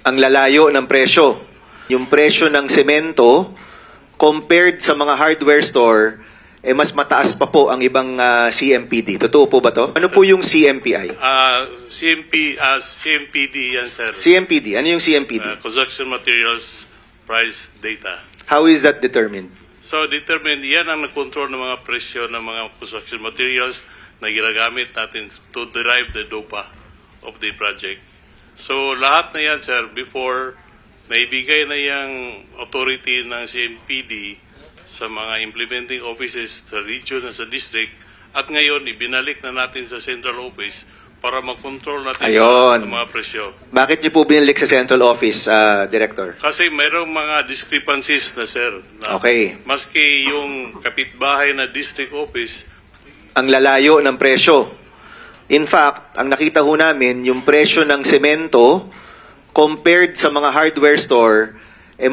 ang lalayo ng presyo. Yung presyo ng semento, compared sa mga hardware store, mas mataas pa po ang ibang CMPD. Totoo po ba to? Ano po yung CMPI? CMPD yan, sir. CMPD. Ano yung CMPD? Construction Materials Price Data. How is that determined? So, determined, yan ang nag-control ng mga presyo ng mga construction materials na ginagamit natin to derive the DOPA of the project. So, lahat na yan, sir, before naibigay na yung authority ng CMPD sa mga implementing offices sa region at sa district, at ngayon, ibinalik na natin sa central office para mag-control natin ang mga presyo. Bakit niyo po binalik sa central office, Director? Kasi mayroong mga discrepancies na, sir. Na Okay. Maski yung kapitbahay na district office, Ang lalayo ng presyo. In fact, ang nakita ho namin, yung presyo ng semento, compared sa mga hardware store,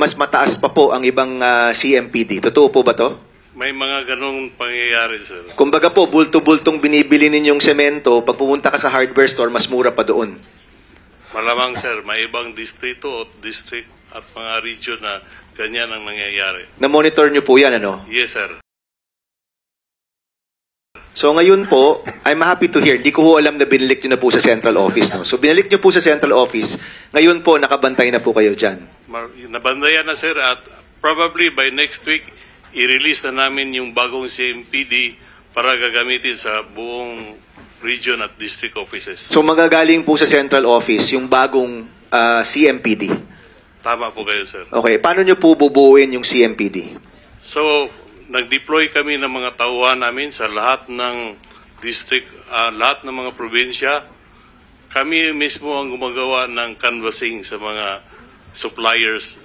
mas mataas pa po ang ibang CMPD. Totoo po ba to? may mga ganong pangyayari, sir. Kumbaga po, bulto-bultong binibili ninyong semento, pag pumunta ka sa hardware store, mas mura pa doon. Malamang, sir, may ibang distrito o district at mga region na ganyan ang nangyayari. Na-monitor nyo po yan, ano? Yes, sir. So ngayon po, I'm happy to hear, di ko alam na binalik nyo na po sa central office. No? So binalik nyo po sa central office, ngayon po nakabantay na po kayo dyan. Nabandayan na, sir, at probably by next week, i-release na namin yung bagong CMPD para gagamitin sa buong region at district offices. So magagaling po sa central office yung bagong CMPD? Tama po kayo, sir. Okay, paano nyo po bubuuin yung CMPD? So, nag-deploy kami ng mga tauhan namin sa lahat ng district, lahat ng mga probinsya. Kami mismo ang gumagawa ng canvassing sa mga suppliers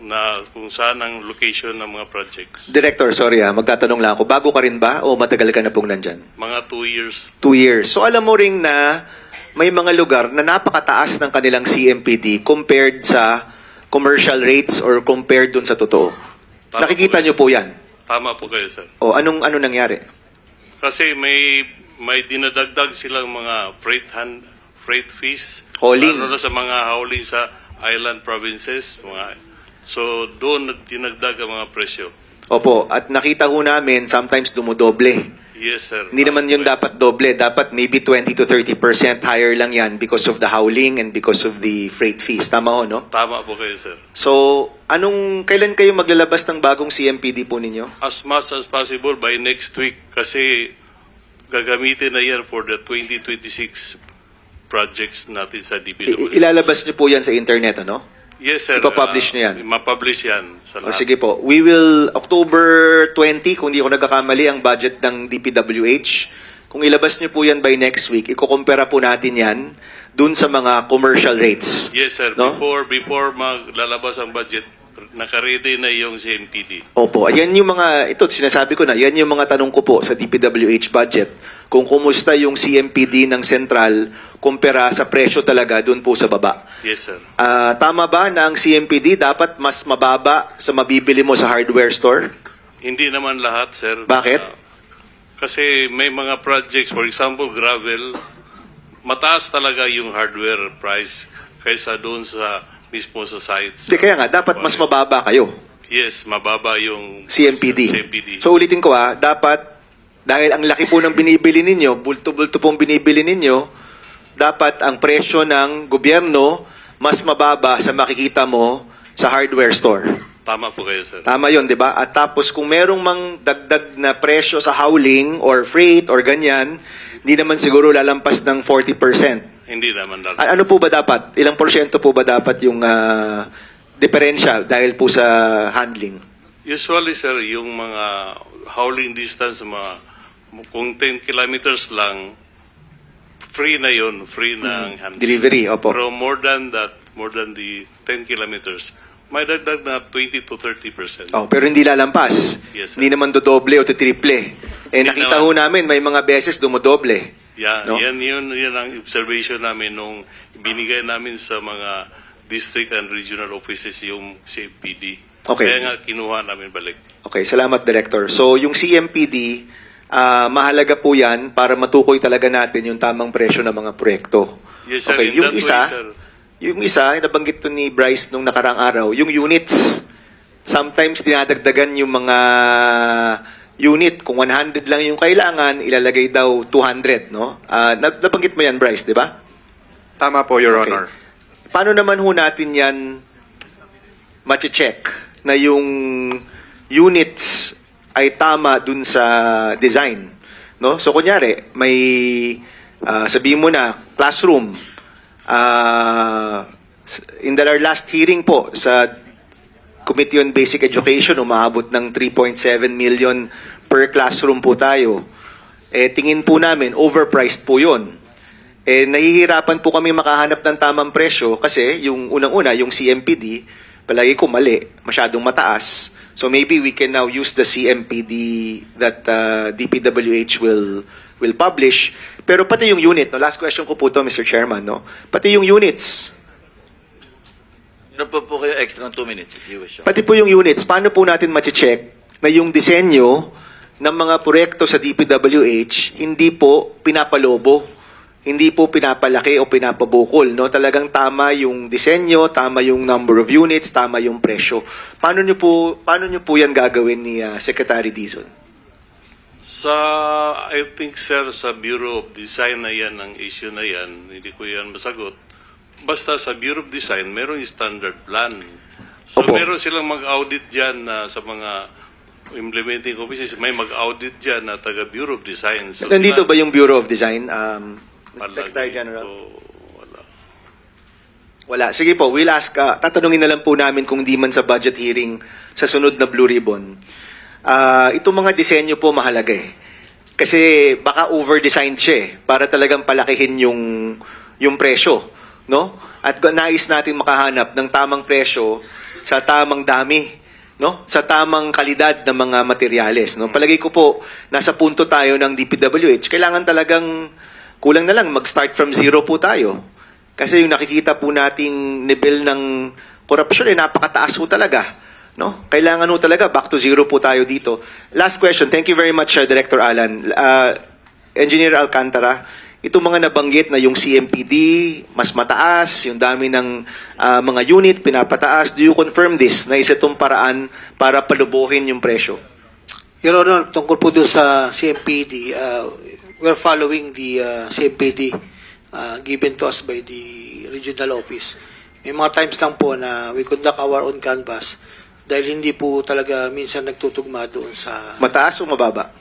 na kung saan ang location ng mga projects. Director, sorry magtatanong lang ako. Bago ka rin ba o matagal ka na pong nandyan? Mga 2 years. 2 years. So alam mo rin na may mga lugar na napakataas ng kanilang CMPD compared sa commercial rates or compared dun sa totoo. Nakikita nyo po yan? Tama po kayo, sir. O ano nangyari? Kasi may dinadagdag silang mga freight fees. Hauling. Lalo na sa mga hauling sa island provinces. So, doon dinagdag ang mga presyo. Opo, at nakita ho namin sometimes dumodoble. Yes, sir. Hindi naman yun dapat doble. Dapat maybe 20 to 30% higher lang yan because of the hauling and because of the freight fees. Tama ho, no? Tama po kayo, sir. So, kailan kayo maglalabas ng bagong CMPD po ninyo? As much as possible by next week kasi gagamitin na yan for the 2026 projects natin sa DPWH. Ilalabas niyo po yan sa internet, ano? Yes, sir. Ipapublish niyo yan? Mapublish yan sa lahat. Sige po. We will, October 20, kung di ako nagkakamali, ang budget ng DPWH. Kung ilabas niyo po yan by next week, ikukumpara po natin yan dun sa mga commercial rates. Yes, sir. No? Before maglalabas ang budget, nakaready na yung CMPD. Opo. Ayan yung ito sinasabi ko na, yan yung mga tanong ko po sa DPWH budget. Kung kumusta yung CMPD ng Central kumpara sa presyo talaga dun po sa baba. Yes, sir. Tama ba na ang CMPD dapat mas mababa sa mabibili mo sa hardware store? Hindi naman lahat, sir. Bakit? Kasi may mga projects, for example, gravel, mataas talaga yung hardware price kaysa doon sa mismo sa sites. Kaya nga, dapat mas mababa kayo. Yes, mababa yung CMPD. So ulitin ko dapat, dahil ang laki po ng binibili ninyo, bulto-bulto pong binibili ninyo, dapat ang presyo ng gobyerno mas mababa sa makikita mo sa hardware store. Tama po kayo, sir. Tama yun, di ba? At tapos kung merong mang dagdag na presyo sa hauling or freight or ganyan, hindi naman siguro lalampas ng 40%. Hindi naman dapat. Ano po ba dapat? Ilang porsyento po ba dapat yung diferensya dahil po sa handling? Usually, sir, yung mga hauling distance, kung 10 kilometers lang, free na yun, free na ang handling. Delivery, opo. Pero more than the 10 kilometers, may dagdag na 20 to 30%. Oh, pero hindi lalampas. Yes, sir. Hindi naman dodoble o triple. Nakita ho namin, may mga beses dumodoble. Yeah, no? yan ang observation namin nung binigay namin sa mga district and regional offices yung CMPD. Okay. Kaya nga kinuha namin balik. Okay, salamat Director. So yung CMPD, mahalaga po yan para matukoy talaga natin yung tamang presyo ng mga proyekto. Yes, sir. Okay, In that way, sir. Yung isa, nabanggit to ni Bryce nung nakaraang araw, yung units. Sometimes dinadagdagan yung mga unit. Kung 100 lang yung kailangan, ilalagay daw 200, no? Nabanggit mo yan, Bryce, di ba? Tama po, Your Okay. Honor. Paano naman ho natin yan mache-check na yung units ay tama dun sa design, no? So kunyari, may sabihin mo na classroom. In our last hearing po sa Committee on Basic Education, umaabot ng 3.7 million per classroom po tayo. Tingin po namin, overpriced po yun. Nahihirapan po kami makahanap ng tamang presyo kasi yung unang-una, yung CMPD, palagi ko mali, masyadong mataas. So maybe we can now use the CMPD that DPWH will publish. Pero pati yung unit, no? Last question ko po to, Mr. Chairman, no? Pati yung units. Meron po kayo extra ng 2 minutes if you wish. Pati po yung units, paano po natin mache-check na yung disenyo ng mga proyekto sa DPWH hindi po pinapalobo, hindi po pinapalaki o pinapabukol, no? Talagang tama yung disenyo, tama yung number of units, tama yung presyo. Paano nyo po yan gagawin ni Secretary Dizon? I think, sir, sa Bureau of Design na yan, ang issue na yan, hindi ko yan masagot. Basta sa Bureau of Design, meron yung standard plan. So, Opo. meron silang mag-audit dyan sa mga implementing offices. May mag-audit dyan na taga Bureau of Design. So, Nandito ba yung Bureau of Design, Palagi Secretary General? ko, wala. Wala. Sige po, we'll ask. Tatanungin na lang po namin kung di man sa budget hearing sa sunod na Blue Ribbon. Itong mga disenyo po mahalaga eh. Kasi baka over-designed siya eh, para talagang palakihin yung presyo, no? At nais natin makahanap ng tamang presyo sa tamang dami, no? Sa tamang kalidad ng mga materyales, no? Palagi ko po, nasa punto tayo ng DPWH, kailangan talagang kulang na lang mag-start from zero po tayo. Kasi yung nakikita po nating level ng korupsyon ay napakataas po talaga. No? Kailangan po talaga back to zero po tayo dito. Last question. Thank you very much, Director Alan. Engineer Alcantara, itong mga nabanggit na yung CMPD, mas mataas, yung dami ng mga unit, pinapataas. Do you confirm this na isa itong paraan para palubuhin yung presyo? Your Honor, tungkol po doon sa CMPD, we're following the CMPD given to us by the regional office. May mga times lang po na we conduct our own canvas dahil hindi po talaga minsan nagtutugma doon sa... Mataas o mababa?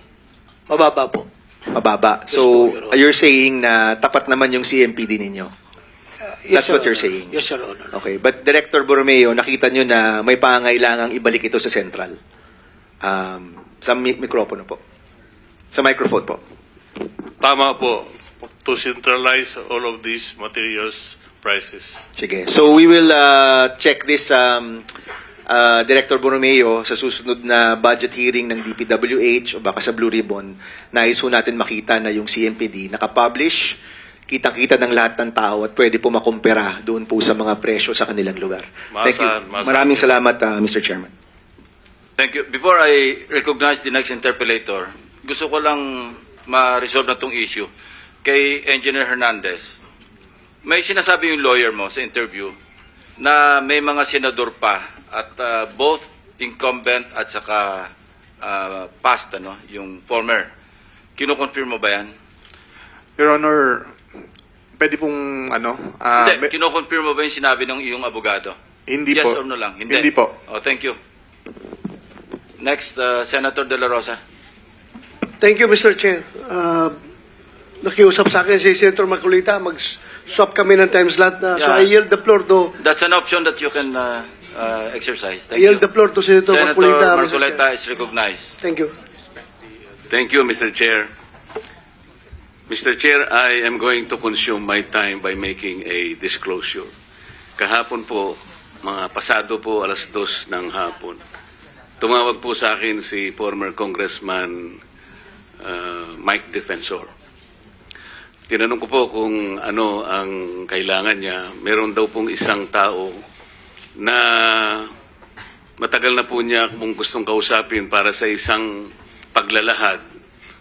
Mababa po. Mababa. Yes So, po, Your Honor. you're saying na tapat naman yung CMPD ninyo? Yes, That's Your what you're Honor. saying? Yes, Your Honor. Okay. But Director Borromeo, nakita nyo na may pangailangang ibalik ito sa Central. Sa mikropono po. Sa microphone po. Tama po, to centralize all of these materials prices. Sige. So we will check this, Director Borromeo, sa susunod na budget hearing ng DPWH o baka sa Blue Ribbon. Nais ho natin makita na yung CMPD nakapublish, kitang-kita ng lahat ng tao at pwede po makumpara doon po sa mga presyo sa kanilang lugar. Thank you. Maraming salamat, Mr. Chairman. Thank you. Before I recognize the next interpellator, gusto ko lang ma-resolve na itong issue. Kay Engineer Hernandez, may sinasabi yung lawyer mo sa interview na may mga senador pa at both incumbent at saka past, yung former. Kino-confirm mo ba yan? Your Honor, pwede pong Hindi, kino-confirm mo ba yung sinabi ng iyong abogado? Hindi yes po. or no lang? Hindi. Hindi po. Oh, thank you. Next, Senator De La Rosa. Thank you, Mr. Chair. Nakiusap sa akin si Senator Maculita, mag-swap kami ng time slot na. So Yeah. I yield the floor to That's an option that you can exercise. I Thank yield you. the floor to Senator Maculita. Mr. Marcoleta Chair. is recognized. Thank you. Thank you, Mr. Chair. Mr. Chair, I am going to consume my time by making a disclosure. Kahapon po, mga pasado po, 2:00 ng hapon, tumawag po sa akin si former Congressman Mike Defensor. Tinanong ko po kung ano ang kailangan niya. Meron daw pong isang tao na matagal na po niya kung gustong kausapin para sa isang paglalahad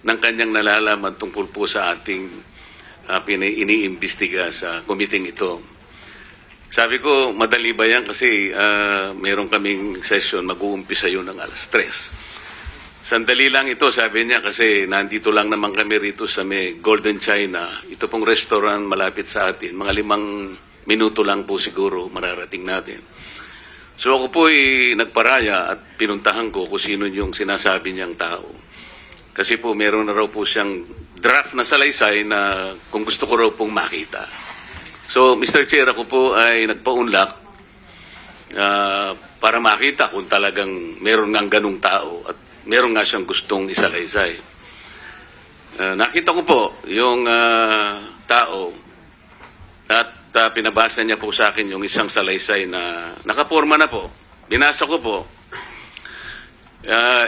ng kanyang nalalaman tungkol po sa ating iniimbestiga sa committee ito. Sabi ko, madali ba yan? Kasi meron kaming session, mag-uumpisa yun ng alas 3. Sandali lang ito, sabi niya, kasi nandito lang naman kami rito sa may Golden China. Ito pong restaurant malapit sa atin. Mga 5 minuto lang po siguro mararating natin. So ako po nagparaya at pinuntahan ko kung sino yung sinasabi niyang tao. Kasi po meron na raw po siyang draft na salaysay na kung gusto ko raw pong makita. So, Mr. Chair, ako po ay nagpaunlak para makita kung talagang meron nga ganung tao at meron nga siyang gustong isalaysay. Nakita ko po yung tao at pinabasa niya po sa akin yung isang salaysay na nakaporma na po. Binasa ko po.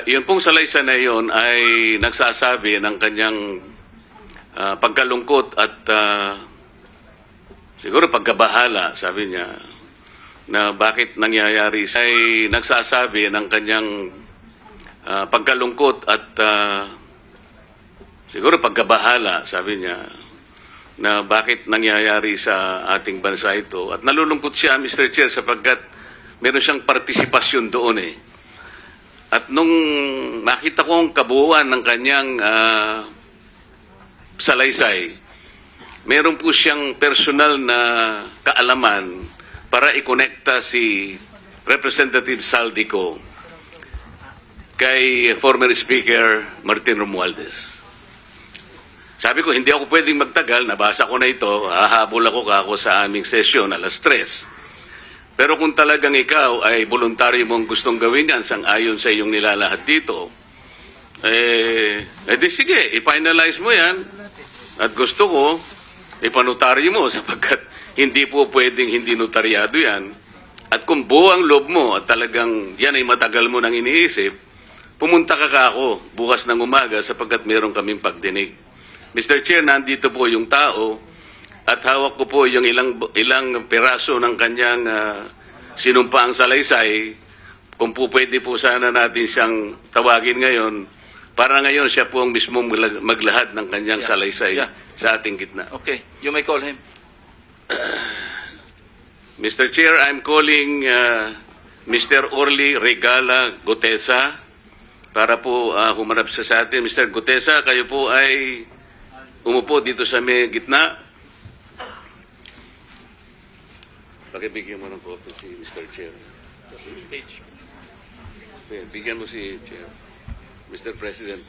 Yun pong salaysay na yun ay nagsasabi ng kanyang pagkalungkot at siguro pagkabahala, sabi niya, na bakit nangyayari ay nagsasabi ng kanyang pagkalungkot at siguro pagkabahala, sabi niya, na bakit nangyayari sa ating bansa ito. At nalulungkot siya, Mr. Chair, sapagkat meron siyang partisipasyon doon eh. At nung makita ko ang kabuuan ng kanyang salaysay, meron po siyang personal na kaalaman para ikonekta si Representative Saldico kay former Speaker Martin Romualdez. Sabi ko, hindi ako pwedeng magtagal, nabasa ko na ito, hahabol ako sa aming sesyon alas 3. Pero kung talagang ikaw ay voluntaryo mong gustong gawin yan, sang-ayon sa iyong nilalahad dito, di sige, i-finalize mo yan. At gusto ko, ipanotaryo mo sapagkat hindi po pwedeng hindi notaryado yan. At kung buo ang loob mo at talagang yan ay matagal mo nang iniisip, pumunta ka ako bukas ng umaga sapagkat meron kaming pagdinig. Mr. Chair, nandito po yung tao at hawak ko po yung ilang peraso ng kanyang sinumpaang salaysay. Kung po pwede po sana natin siyang tawagin ngayon, para ngayon siya po ang mismong maglahad ng kanyang salaysay sa ating gitna. Okay, you may call him. Mr. Chair, I'm calling Mr. Orly Regala Gutesa para po humarap sa atin. Mr. Gutesa, kayo po ay umupo dito sa may gitna. Pakibigyan mo ng copy si Mr. Chair. Bigyan mo si Chair. Mr. President.